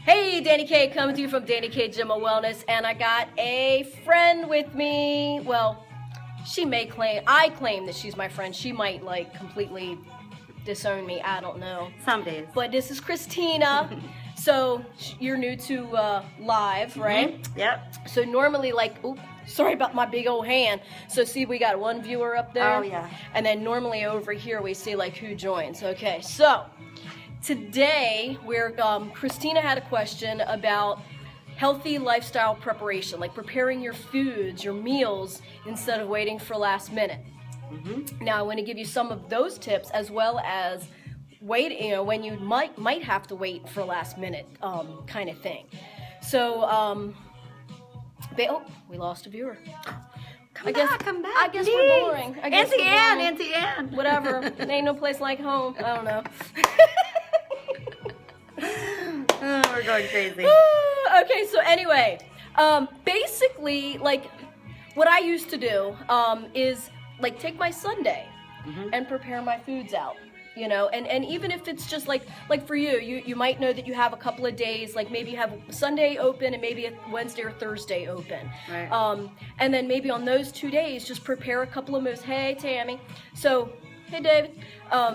Hey, Dani K coming to you from Dani K Gym of Wellness, and I got a friend with me. Well, I claim that she's my friend. She might like completely disown me. I don't know. Some days. But this is Christina. So you're new to live, right? Mm-hmm. Yep. So normally, like, oops, sorry about my big old hand. So see, we got one viewer up there. Oh yeah. And then normally over here we see like who joins. Okay, so today Christina had a question about healthy lifestyle preparation, like preparing your foods, your meals, instead of waiting for last minute. Mm-hmm. Now I want to give you some of those tips, as well as when you might have to wait for last minute kind of thing. So we lost a viewer. Come back. I guess please. we're boring. Auntie Ann. Whatever. Ain't no place like home. I don't know. Oh, we're going crazy. Okay, so anyway, basically, like, what I used to do is, like, take my Sunday and prepare my foods out. You know, and even if it's just like for you might know that you have a couple of days, like maybe you have Sunday open and maybe a Wednesday or Thursday open. Right. And then maybe on those 2 days, just prepare a couple of meals. Hey, Tammy. So, hey, David.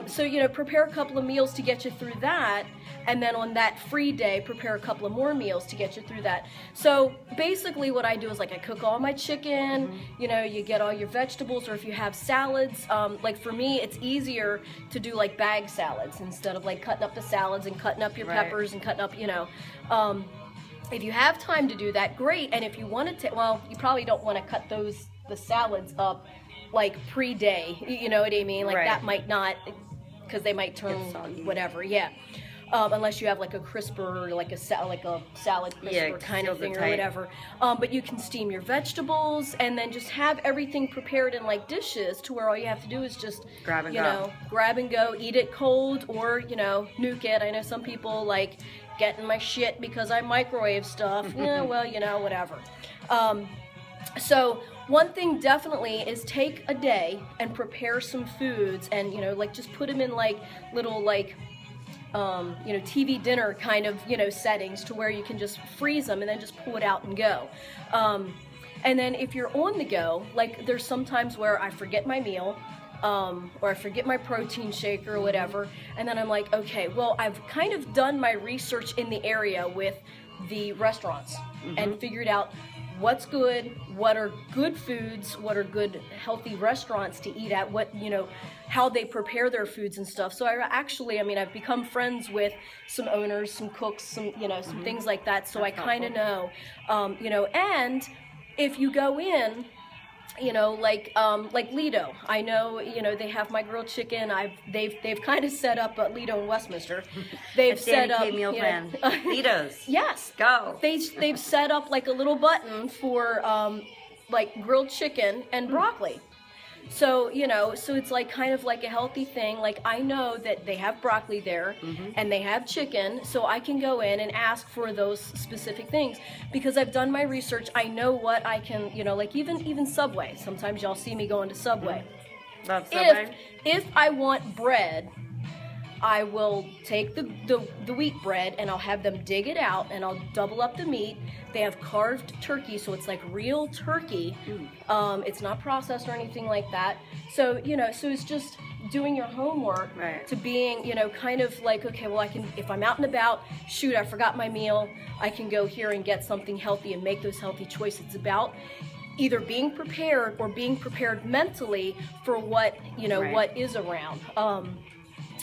So, prepare a couple of meals to get you through that. And then on that free day, prepare a couple of more meals to get you through that. So basically what I do is, like, I cook all my chicken, you get all your vegetables, or if you have salads, like for me, it's easier to do like bag salads instead of like cutting up the salads and cutting up your peppers and cutting up, if you have time to do that, great. And if you wanted to, well, you probably don't want to cut the salads up like pre-day, you know what I mean? Like that might not, because they might turn whatever, unless you have like a crisper, or like a salad crisper kind of thing or whatever. But you can steam your vegetables and then just have everything prepared in like dishes to where all you have to do is just grab and go, eat it cold, or nuke it. I know some people like getting my shit because I microwave stuff. Yeah, well, whatever. So one thing definitely is take a day and prepare some foods, and like just put them in like little like TV dinner kind of, settings to where you can just freeze them and then just pull it out and go. And then if you're on the go, like there's sometimes where I forget my meal, or I forget my protein shake or whatever, and then I'm like, okay, well, I've kind of done my research in the area with the restaurants and figured out what's good, what are good foods, what are good healthy restaurants to eat at, what, how they prepare their foods and stuff. So I've become friends with some owners, some cooks, some things like that. So I kind of know, and if you go in, like Lido, I know, they have my grilled chicken. They've kind of set up Lido in Westminster. They've set up meal plan. Lido's. Yes. Go. They've set up like a little button for like grilled chicken and broccoli. So, so it's like kind of like a healthy thing. Like I know that they have broccoli there and they have chicken, so I can go in and ask for those specific things because I've done my research. I know what I can, like even Subway. Sometimes y'all see me going to Subway. Love Subway. If I want bread, I will take the wheat bread and I'll have them dig it out and I'll double up the meat. They have carved turkey, so it's like real turkey. It's not processed or anything like that. So, so it's just doing your homework to being, kind of like, okay, well, I can, if I'm out and about, shoot, I forgot my meal, I can go here and get something healthy and make those healthy choices. It's about either being prepared or being prepared mentally for what, what is around.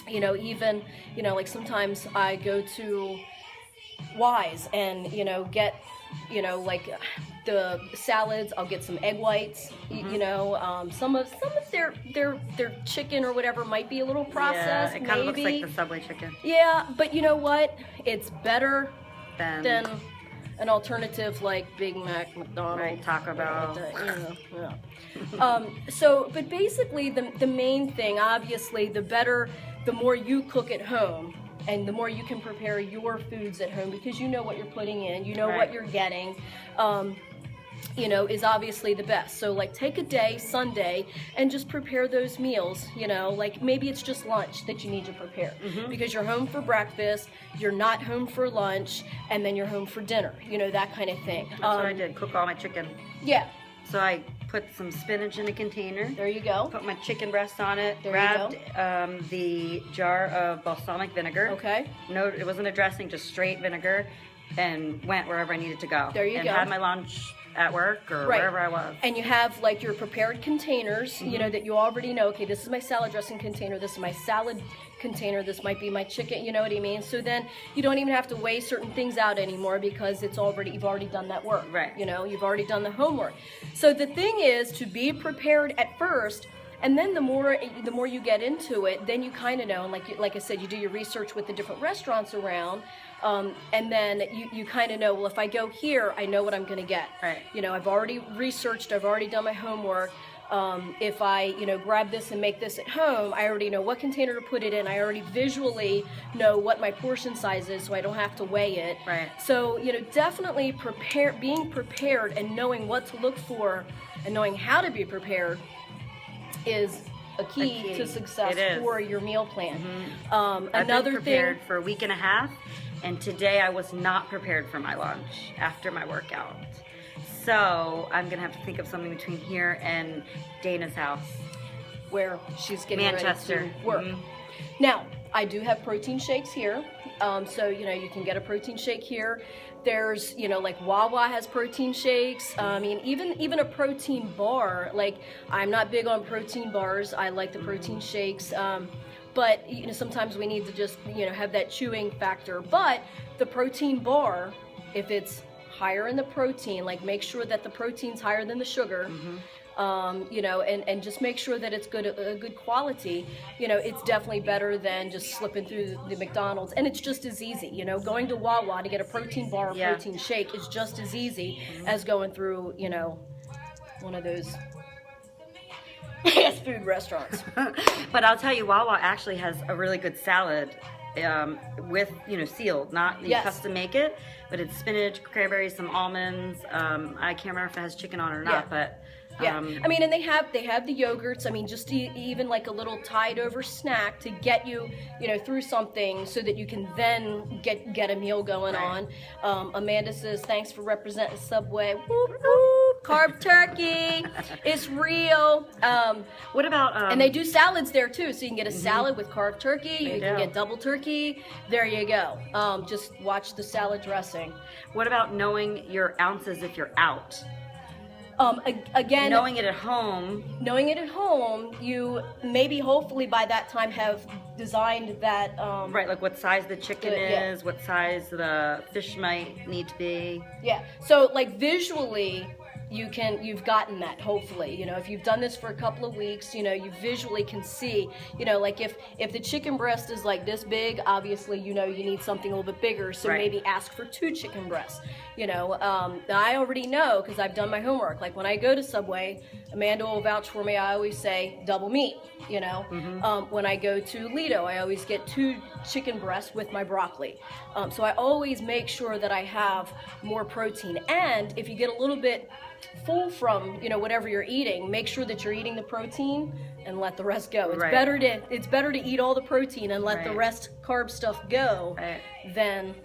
Even, like sometimes I go to Wise and, get, like the salads, I'll get some egg whites, some of their chicken or whatever might be a little processed. Yeah, it kind of looks like the Subway chicken. Yeah, but you know what? It's better than an alternative like Big Mac, McDonald's, Taco Bell. So, but basically the main thing, obviously, the more you cook at home and the more you can prepare your foods at home because you know what you're putting in, you know what you're getting. you know, is obviously the best. So like take a day, Sunday, and just prepare those meals, you know, like maybe it's just lunch that you need to prepare because you're home for breakfast, you're not home for lunch, and then you're home for dinner, you know, that kind of thing. That's what I did, cook all my chicken. Yeah. So I put some spinach in a container. There you go. Put my chicken breast on it. There grabbed you go. The jar of balsamic vinegar. Okay. No, it wasn't a dressing, just straight vinegar, and went wherever I needed to go. There you and go. had my lunch at work or wherever I was. And you have like your prepared containers, you know, that you already know, okay, this is my salad dressing container, this is my salad container, this might be my chicken, you know what I mean? So then you don't even have to weigh certain things out anymore because it's already, you've already done that work. Right. You know, you've already done the homework. So the thing is to be prepared at first, and then the more you get into it, then you kind of know, and like I said, you do your research with the different restaurants around, and then you kind of know, well, if I go here, I know what I'm going to get. Right. You know, I've already researched, I've already done my homework. If I, you know, grab this and make this at home, I already know what container to put it in. I already visually know what my portion size is, so I don't have to weigh it. Right. So, you know, definitely being prepared and knowing what to look for and knowing how to be prepared is a key to success for your meal plan. I've been prepared for a week and a half, and today I was not prepared for my lunch after my workout. So I'm gonna have to think of something between here and Dana's house, where she's getting Manchester. ready to work. Now, I do have protein shakes here, so you know you can get a protein shake here. There's, you know, like Wawa has protein shakes. I mean, even a protein bar. Like, I'm not big on protein bars. I like the protein shakes. But you know, sometimes we need to just, you know, have that chewing factor. But the protein bar, if it's higher in the protein, like make sure that the protein's higher than the sugar. You know, and just make sure that it's good quality. You know, it's definitely better than just slipping through the McDonald's, and it's just as easy. You know, going to Wawa to get a protein bar or protein shake is just as easy as going through, you know, one of those fast food restaurants. But I'll tell you, Wawa actually has a really good salad. With, you know, sealed, not you custom make it, but it's spinach, cranberries, some almonds. I can't remember if it has chicken on it or not, but I mean, and they have the yogurts. I mean, just even like a little tide over snack to get you, you know, through something so that you can then get a meal going on. Amanda says, thanks for representing Subway. Whoop, whoop, carb turkey. It's real. What about and they do salads there too, so you can get a salad with carb turkey. You can get double turkey. There you go. Just watch the salad dressing. What about knowing your ounces if you're out? Again, knowing it at home, you maybe hopefully by that time have designed that right, like what size the chicken is, what size the fish might need to be. So like visually you've gotten that, hopefully. You know, if you've done this for a couple of weeks, you know, you visually can see, you know, like if the chicken breast is like this big, obviously, you know, you need something a little bit bigger, so maybe ask for 2 chicken breasts. You know, I already know because I've done my homework. Like when I go to Subway, Amanda will vouch for me, I always say double meat, you know. When I go to Lido, I always get 2 chicken breasts with my broccoli. So I always make sure that I have more protein. And if you get a little bit full from, you know, whatever you're eating, make sure that you're eating the protein and let the rest go. It's better to eat all the protein and let the rest carb stuff go than,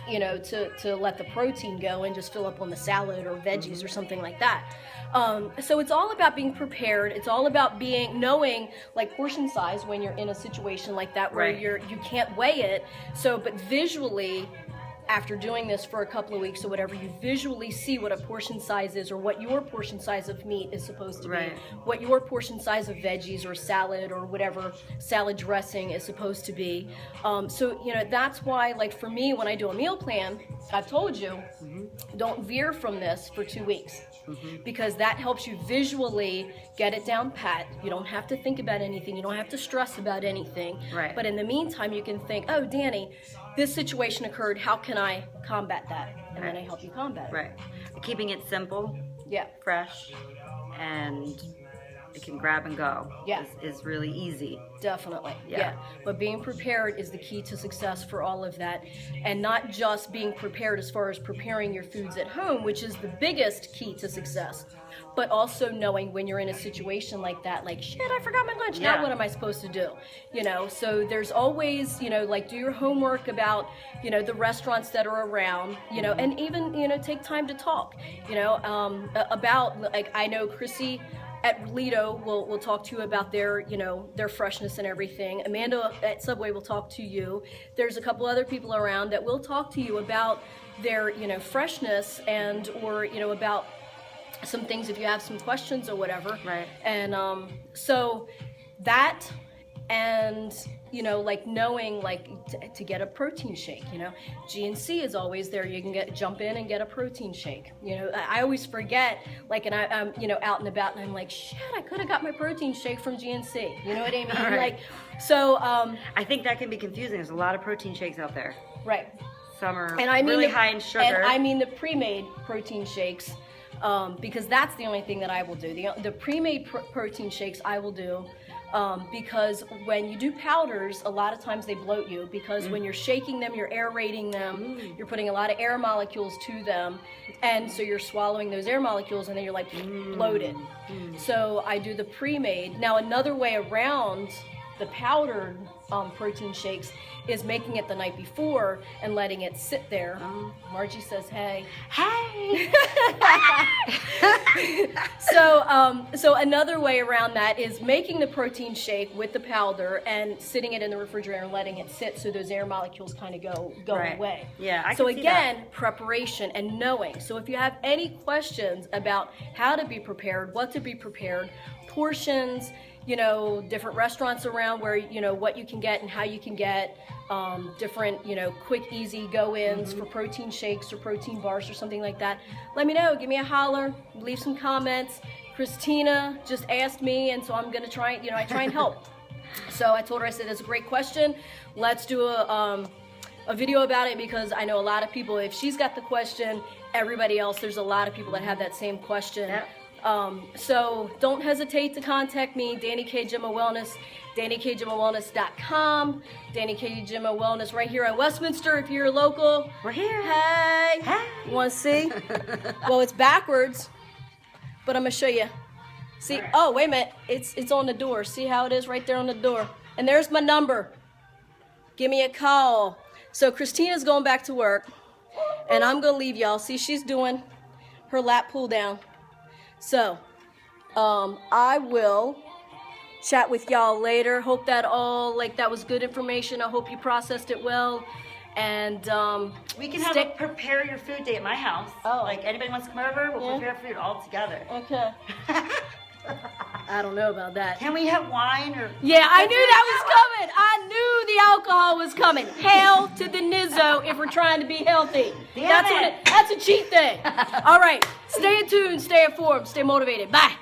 you know, to let the protein go and just fill up on the salad or veggies or something like that. So it's all about being prepared. It's all about knowing like portion size when you're in a situation like that where you can't weigh it. So, but visually, after doing this for a couple of weeks or whatever, you visually see what a portion size is, or what your portion size of meat is supposed to be, what your portion size of veggies or salad or whatever salad dressing is supposed to be. So, you know, that's why, like for me, when I do a meal plan, I've told you, don't veer from this for 2 weeks. Because that helps you visually get it down pat. You don't have to think about anything. You don't have to stress about anything. But in the meantime, you can think, oh, Dani, this situation occurred. How can I combat that? And then I help you combat it. Keeping it simple, fresh, and it can grab and go. Yeah. Is really easy. Definitely. Yeah. Yeah. But being prepared is the key to success for all of that. And not just being prepared as far as preparing your foods at home, which is the biggest key to success, but also knowing when you're in a situation like that, like, shit, I forgot my lunch. Yeah. Now what am I supposed to do? So there's always, like, do your homework about, the restaurants that are around, and even, take time to talk, about, like, I know Chrissy at Lido will talk to you about their, their freshness and everything. Amanda at Subway will talk to you. There's a couple other people around that will talk to you about their, freshness and, or, about some things if you have some questions or whatever. Right. And so that, and like knowing, like, to get a protein shake, GNC is always there. You can jump in and get a protein shake. I always forget, like, and I'm out and about, and I'm like, shit, I could have got my protein shake from GNC. You know what I mean? Right. Like, so I think that can be confusing. There's a lot of protein shakes out there. Right. Some are and I mean really high in sugar. And I mean the pre-made protein shakes, because that's the only thing that I will do. The pre-made protein shakes I will do, because when you do powders, a lot of times they bloat you, because when you're shaking them, you're aerating them, you're putting a lot of air molecules to them, and so you're swallowing those air molecules, and then you're like bloated. So I do the pre-made. Now another way around the powdered protein shakes is making it the night before and letting it sit there. Margie says, hey. Hey! So another way around that is making the protein shake with the powder and sitting it in the refrigerator and letting it sit so those air molecules kind of go Right. away. Yeah, I So can see again, that. preparation and knowing. So if you have any questions about how to be prepared, what to be prepared, portions, different restaurants around where, what you can get and how you can get, different, quick, easy go-ins for protein shakes or protein bars or something like that. Let me know. Give me a holler. Leave some comments. Christina just asked me, and so I'm going to try, I try and help. So I told her, I said, that's a great question. Let's do a video about it, because I know a lot of people, if she's got the question, everybody else, there's a lot of people that have that same question. Yep. So don't hesitate to contact me, Dani K. Gemma Wellness, DaniKGemmaWellness.com, Dani K. Gemma Wellness right here in Westminster. If you're local, We're here. hey, Hey. You want to see? Well, it's backwards, but I'm gonna show you. See? Right. Oh, wait a minute. It's on the door. See how it is right there on the door? And there's my number. Give me a call. So Christina's going back to work, and I'm gonna leave y'all. See, she's doing her lat pull down. So, I will chat with y'all later. Hope that that was good information. I hope you processed it well. And, We can have a prepare your food day at my house. Oh. Like, anybody wants to come over, we'll prepare food all together. Okay. I don't know about that. Can we have wine or? Yeah, I knew that was coming. I knew the alcohol was coming. Hell to the nizzo if we're trying to be healthy. Damn That's a cheat day. All right. Stay tuned, stay informed, stay motivated. Bye.